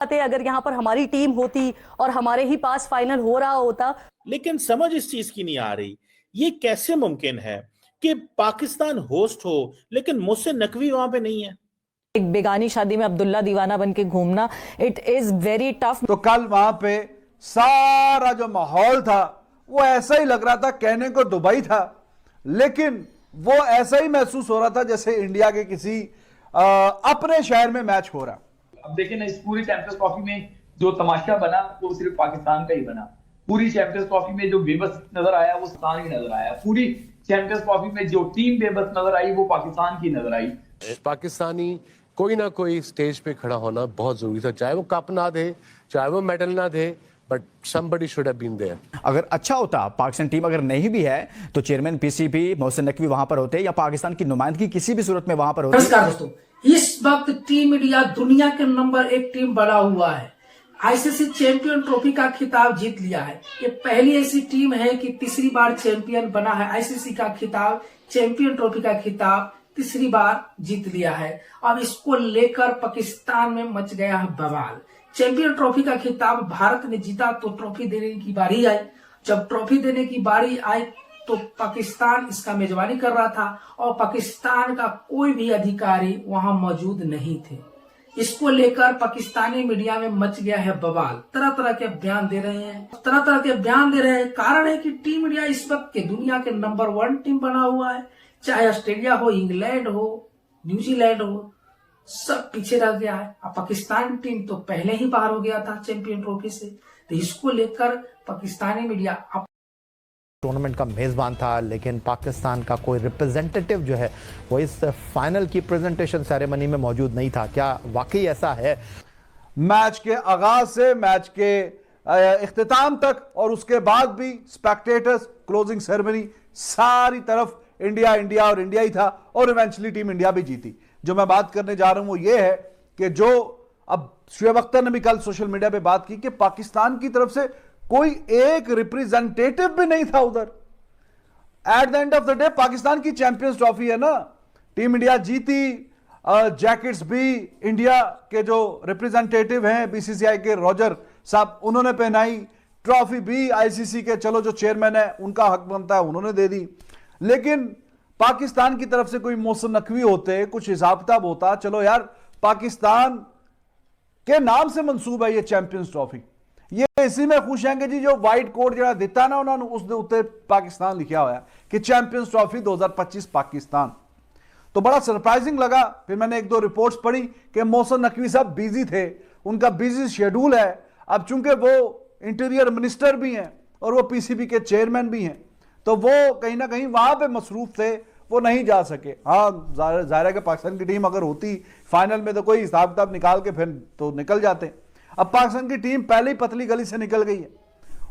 अगर यहाँ पर हमारी टीम होती और हमारे ही पास फाइनल हो रहा होता। लेकिन समझ इस चीज की नहीं आ रही, ये कैसे मुमकिन है कि पाकिस्तान होस्ट हो लेकिन मोहसिन नकवी वहां पे नहीं है। एक बेगानी शादी में अब्दुल्ला दीवाना बन के घूमना, इट इज वेरी टफ। तो कल वहां पे सारा जो माहौल था वो ऐसा ही लग रहा था, कहने को दुबई था लेकिन वो ऐसा ही महसूस हो रहा था जैसे इंडिया के किसी अपने शहर में मैच हो रहा। अब देखिए ना, इस पूरी चैंपियंस ट्रॉफी में जो तमाशा बना वो सिर्फ पाकिस्तान का ही बना। पूरी चैंपियंस ट्रॉफी में जो बेबस नजर आया वो पाकिस्तान ही नजर आया। पूरी चैंपियंस ट्रॉफी में जो टीम बेबस नजर आई वो पाकिस्तान की नजर आई। पाकिस्तानी कोई ना कोई स्टेज पे खड़ा होना बहुत जरूरी था, चाहे वो कप ना दे, चाहे वो मेडल ना दे, but somebody should have been there। अगर अच्छा होता, पाकिस्तान टीम अगर नहीं भी है तो चेयरमैन पीसीबी मोहसिन नकवी वहां पर होते या पाकिस्तान की नुमाइंदगी किसी भी सूरत में वहां पर होती। नमस्कार दोस्तों, इस वक्त टीम इंडिया दुनिया के नंबर 1 टीम बना हुआ है। आईसीसी चैंपियन ट्रॉफी का खिताब जीत लिया है। ये पहली ऐसी टीम है कि तीसरी बार चैंपियन बना है। आईसीसी का खिताब, चैंपियन ट्रॉफी का खिताब तीसरी बार जीत लिया है। अब इसको लेकर पाकिस्तान में मच गया है बवाल। चैंपियन ट्रॉफी का खिताब भारत ने जीता तो ट्रॉफी देने की बारी आई। जब ट्रॉफी देने की बारी आई तो पाकिस्तान इसका मेजबानी कर रहा था और पाकिस्तान का कोई भी अधिकारी वहां मौजूद नहीं थे। इसको लेकर पाकिस्तानी मीडिया में मच गया है बवाल। तरह तरह के बयान दे रहे हैं। कारण है कि टीम इंडिया इस वक्त के दुनिया के नंबर 1 टीम बना हुआ है। चाहे ऑस्ट्रेलिया हो, इंग्लैंड हो, न्यूजीलैंड हो, सब पीछे रह गया है। अब पाकिस्तान टीम तो पहले ही बाहर हो गया था चैंपियन ट्रॉफी से। तो इसको लेकर पाकिस्तानी मीडिया टूर्नामेंट का मेजबान था लेकिन पाकिस्तान का कोई रिप्रेजेंटेटिव जो है वो इस फाइनल की प्रेजेंटेशन सेरेमनी में मौजूद नहीं था। क्या वाकई ऐसा है? मैच के आगाज से मैच के इख्तिताम तक और उसके बाद भी स्पेक्टेटर्स, क्लोजिंग सेरेमनी, सारी तरफ इंडिया इंडिया और इंडिया ही था और इवेंचुअली टीम इंडिया भी जीती। जो मैं बात करने जा रहा हूं वो ये है कि जो अब शुएब अख्तर ने भी कल सोशल मीडिया पे बात की कि पाकिस्तान की तरफ से कोई एक रिप्रेजेंटेटिव भी नहीं था उधर। At the end of the day Pakistan की चैंपियंस ट्रॉफी है ना, टीम इंडिया जीती। जैकेट्स भी इंडिया के जो रिप्रेजेंटेटिव हैं बीसीसीआई के रॉजर साहब उन्होंने पहनाई। ट्रॉफी भी आईसीसी के चलो जो चेयरमैन है उनका हक बनता है उन्होंने दे दी। लेकिन पाकिस्तान की तरफ से कोई मोहसिन नकवी होते, कुछ हिसाब किताब होता, चलो यार पाकिस्तान के नाम से मंसूब है ये चैंपियंस ट्रॉफी, ये इसी में खुश हैं कि जी जो व्हाइट कोट जरा दिता ना उन्होंने उस दे उत्ते पाकिस्तान लिखा हुआ कि चैंपियंस ट्रॉफी 2025 पाकिस्तान। तो बड़ा सरप्राइजिंग लगा। फिर मैंने 1-2 रिपोर्ट्स पढ़ी कि मोहसिन नकवी साहब बिजी थे, उनका बिजी शेड्यूल है। अब चूंकि वो इंटीरियर मिनिस्टर भी हैं और वो पीसीबी के चेयरमैन भी हैं तो वो कहीं ना कहीं वहां पे मसरूफ थे, वो नहीं जा सके। हाँ, जाहिर है कि पाकिस्तान की टीम अगर होती फाइनल में तो कोई हिसाब किताब निकाल के फिर तो निकल जाते। अब पाकिस्तान की टीम पहले ही पतली गली से निकल गई है।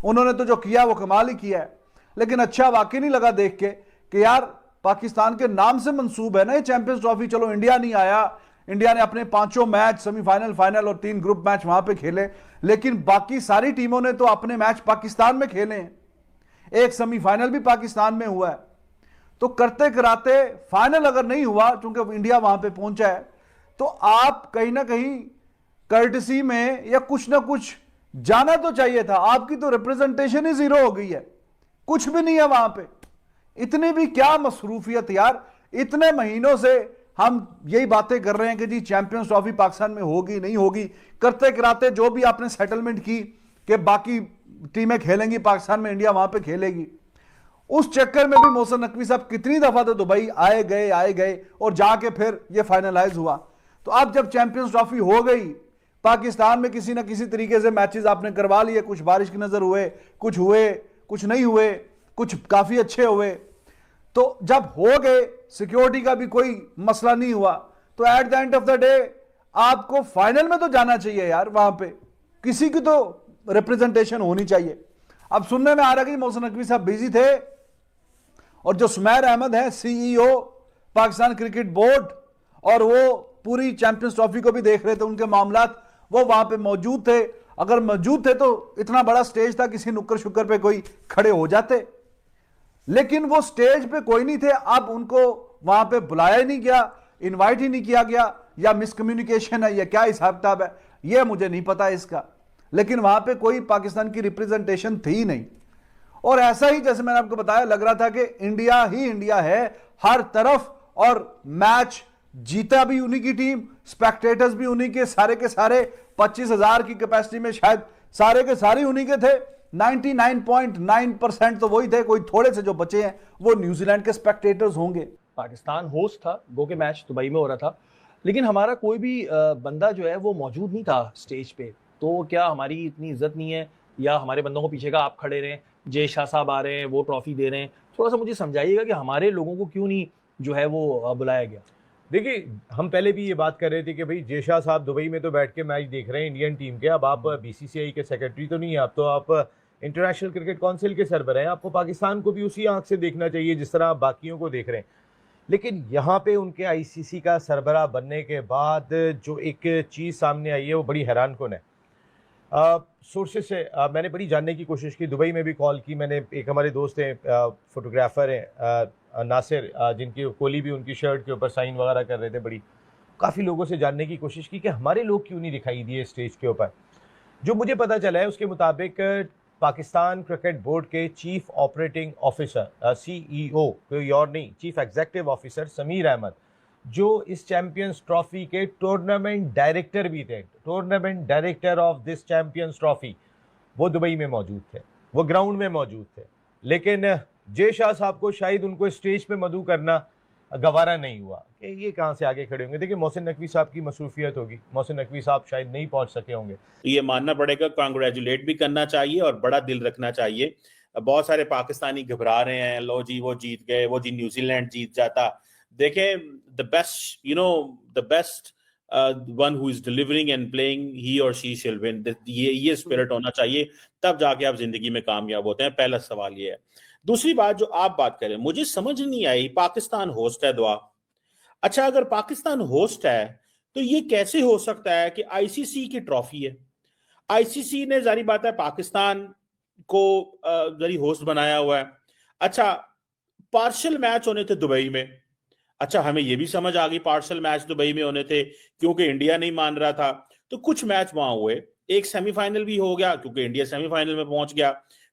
उन्होंने तो जो किया वो कमाल ही किया है। लेकिन अच्छा वाकई नहीं लगा देख के कि यार पाकिस्तान के नाम से मंसूब है ना ये चैंपियंस ट्रॉफी। चलो इंडिया नहीं आया, इंडिया ने अपने 5 मैच सेमीफाइनल, फाइनल और 3 ग्रुप मैच वहां पे खेले, लेकिन बाकी सारी टीमों ने तो अपने मैच पाकिस्तान में खेले हैं। एक सेमीफाइनल भी पाकिस्तान में हुआ है। तो करते कराते फाइनल अगर नहीं हुआ, क्योंकि इंडिया वहां पे पहुंचा है, तो आप कहीं ना कहीं कर्टसी में या कुछ ना कुछ जाना तो चाहिए था। आपकी तो रिप्रेजेंटेशन ही 0 हो गई है, कुछ भी नहीं है वहां पे। इतनी भी क्या मसरूफियत यार, इतने महीनों से हम यही बातें कर रहे हैं कि जी चैंपियंस ट्रॉफी पाकिस्तान में होगी नहीं होगी। करते कराते जो भी आपने सेटलमेंट की कि बाकी टीमें खेलेंगी पाकिस्तान में, इंडिया वहां पे खेलेगी, उस चक्कर में भी मोहसिन नकवी साहब कितनी दफा तो दुबई आए गए और जाके फिर ये फाइनलाइज हुआ। तो अब जब चैंपियंस ट्रॉफी हो गई पाकिस्तान में, किसी ना किसी तरीके से मैचेस आपने करवा लिए, कुछ बारिश की नजर हुए, कुछ नहीं हुए, कुछ काफी अच्छे हुए। तो जब हो गए, सिक्योरिटी का भी कोई मसला नहीं हुआ, तो at the end of the day आपको फाइनल में तो जाना चाहिए यार। वहां पे किसी की तो रिप्रेजेंटेशन होनी चाहिए। अब सुनने में आ रहा है कि मोहसिन नकवी साहब बिजी थे और जो सुमैर अहमद है सीईओ पाकिस्तान क्रिकेट बोर्ड, और वो पूरी चैंपियंस ट्रॉफी को भी देख रहे थे, उनके मामलात, वो वहां पे मौजूद थे। अगर मौजूद थे तो इतना बड़ा स्टेज था, किसी नुक्कर शुक्कर पे कोई खड़े हो जाते, लेकिन वो स्टेज पे कोई नहीं थे। अब उनको वहां पे बुलाया ही नहीं गया, इनवाइट ही नहीं किया गया, या मिसकम्युनिकेशन है या क्या हिसाब किताब है, यह मुझे नहीं पता इसका, लेकिन वहां पे कोई पाकिस्तान की रिप्रेजेंटेशन थी नहीं। और ऐसा ही जैसे मैंने आपको बताया, लग रहा था कि इंडिया ही इंडिया है हर तरफ, और मैच जीता भी उन्हीं की टीम, स्पेक्टेटर्स भी उन्हीं के सारे 25,000 की कैपेसिटी में शायद सारे के सारे उन्हीं के थे। 99.9% तो वही थे, कोई थोड़े से जो बचे हैं वो न्यूजीलैंड के स्पेक्टेटर्स होंगे। पाकिस्तान होस्ट था, गो के मैच दुबई में हो रहा था, लेकिन हमारा कोई भी बंदा जो है वो मौजूद नहीं था स्टेज पे। तो क्या हमारी इतनी इज्जत नहीं है, या हमारे बंदों को पीछे का आप खड़े रहे, जय शाह साहब आ रहे हैं, वो ट्रॉफी दे रहे हैं? थोड़ा सा मुझे समझाइएगा कि हमारे लोगों को क्यों नहीं जो है वो बुलाया गया। देखिए, हम पहले भी ये बात कर रहे थे कि भाई जय शाह साहब दुबई में तो बैठ के मैच देख रहे हैं इंडियन टीम के। अब आप बीसीसीआई के सेक्रेटरी तो नहीं है, आप तो आप इंटरनेशनल क्रिकेट काउंसिल के सरबराह हैं, आपको पाकिस्तान को भी उसी आंख से देखना चाहिए जिस तरह आप बाकियों को देख रहे हैं। लेकिन यहाँ पे उनके आईसीसी का सरबराह बनने के बाद जो एक चीज़ सामने आई है वो बड़ी हैरानकुन है। सोर्सेस से मैंने बड़ी जानने की कोशिश की, दुबई में भी कॉल की मैंने। एक हमारे दोस्त हैं, फोटोग्राफर हैं नासिर, जिनकी कोहली भी उनकी शर्ट के ऊपर साइन वगैरह कर रहे थे। बड़ी काफ़ी लोगों से जानने की कोशिश की कि हमारे लोग क्यों नहीं दिखाई दिए स्टेज के ऊपर। जो मुझे पता चला है उसके मुताबिक पाकिस्तान क्रिकेट बोर्ड के चीफ ऑपरेटिंग ऑफिसर CEO, कोई और नहीं, chief executive officer Sameer Ahmed, जो इस चैंपियंस ट्रॉफी के टूर्नामेंट डायरेक्टर भी थे, tournament director of this champions trophy, वो दुबई में मौजूद थे, वो ग्राउंड में मौजूद थे। लेकिन जय शाह साहब को शायद उनको स्टेज पे मदऊ करना गवारा नहीं हुआ कि ये कहाँ से आगे खड़े होंगे। देखिए, मोहसिन नकवी साहब की मसरूफियत होगी, मोहसिन नकवी साहब शायद नहीं पहुंच सके होंगे। ये मानना पड़ेगा, कांग्रेचुलेट भी करना चाहिए और बड़ा दिल रखना चाहिए। बहुत सारे पाकिस्तानी घबरा रहे हैं, लो जी वो जीत गए, वो जी न्यूजीलैंड जीत जाता। देखें, the best one who is delivering and playing, he or she shall win. ये स्पिरिट होना चाहिए, तब जाके आप जिंदगी में कामयाब होते हैं। पहला सवाल ये है। दूसरी बात जो आप बात करें, मुझे समझ नहीं आई, पाकिस्तान होस्ट है दुआ। अच्छा, अगर पाकिस्तान होस्ट है तो ये कैसे हो सकता है कि आईसीसी की ट्रॉफी है? आईसीसी ने जारी बात है पाकिस्तान को जारी होस्ट बनाया हुआ है। अच्छा, पार्शियल मैच होने थे दुबई में। अच्छा, हमें यह भी समझ आ गई पार्शियल मैच दुबई में होने थे क्योंकि इंडिया नहीं मान रहा था, तो कुछ मैच वहां हुए। एक सेमीफाइनल भी हो गया क्योंकि इंडिया सेमीफाइनल में पहुंच गया,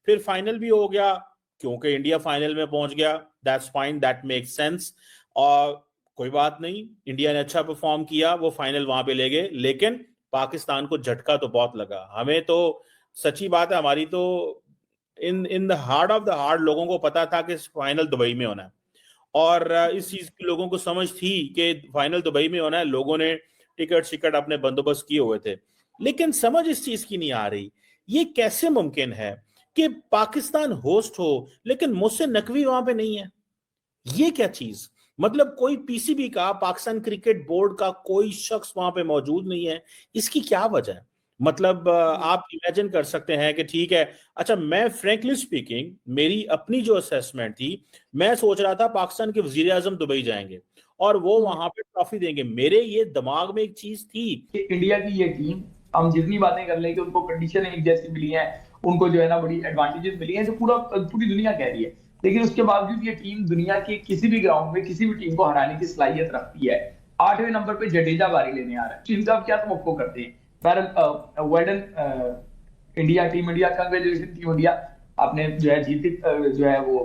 फिर फाइनल भी हो गया क्योंकि इंडिया फाइनल में पहुंच गया। That's fine, that makes sense. और कोई बात नहीं, इंडिया ने अच्छा परफॉर्म किया, वो फाइनल वहां पे ले गए। लेकिन पाकिस्तान को झटका तो बहुत लगा। हमें तो सच्ची बात है, हमारी तो in the heart of the heart लोगों को पता था कि फाइनल दुबई में होना है, और इस चीज की लोगों को समझ थी कि फाइनल दुबई में होना है। लोगों ने टिकट अपने बंदोबस्त किए हुए थे, लेकिन समझ इस चीज की नहीं आ रही, ये कैसे मुमकिन है कि पाकिस्तान होस्ट हो लेकिन मोहसिन नकवी वहां पे नहीं है? ये क्या चीज, मतलब कोई पीसीबी का, पाकिस्तान क्रिकेट बोर्ड का कोई शख्स वहां पे मौजूद नहीं है, इसकी क्या वजह है? मतलब आप इमेजिन कर सकते हैं कि ठीक है, अच्छा मैं फ्रैंकली स्पीकिंग, मेरी अपनी जो असेसमेंट थी, मैं सोच रहा था पाकिस्तान के वजीर आजम दुबई जाएंगे और वो वहां पे ट्रॉफी देंगे। मेरे ये दिमाग में एक चीज थी कि इंडिया की ये टीम, हम जितनी बातें कर लें कि उनको कंडीशन एक जैसी मिली है, उनको जो है ना बड़ी एडवांटेजेस मिली है, जो पूरी दुनिया कह रही है, लेकिन उसके बावजूद ये टीम दुनिया के किसी भी ग्राउंड में किसी भी टीम को हराने की सलाहियत रखती है। 8वें नंबर पे जडेजा बारी लेने आ रहा है, टीम का आप क्या तवक्को करते हैं? Well done India, team India, congratulation team India, आपने जो है जीत जो है वो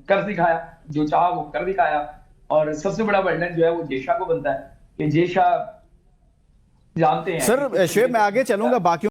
कर दिखाया, जो चाहा वो कर दिखाया। और सबसे बड़ा वेल डन जो है वो जेशा को बनता है कि जेशा जानते हैं। सर, शुएब मैं आगे चलूंगा बाकी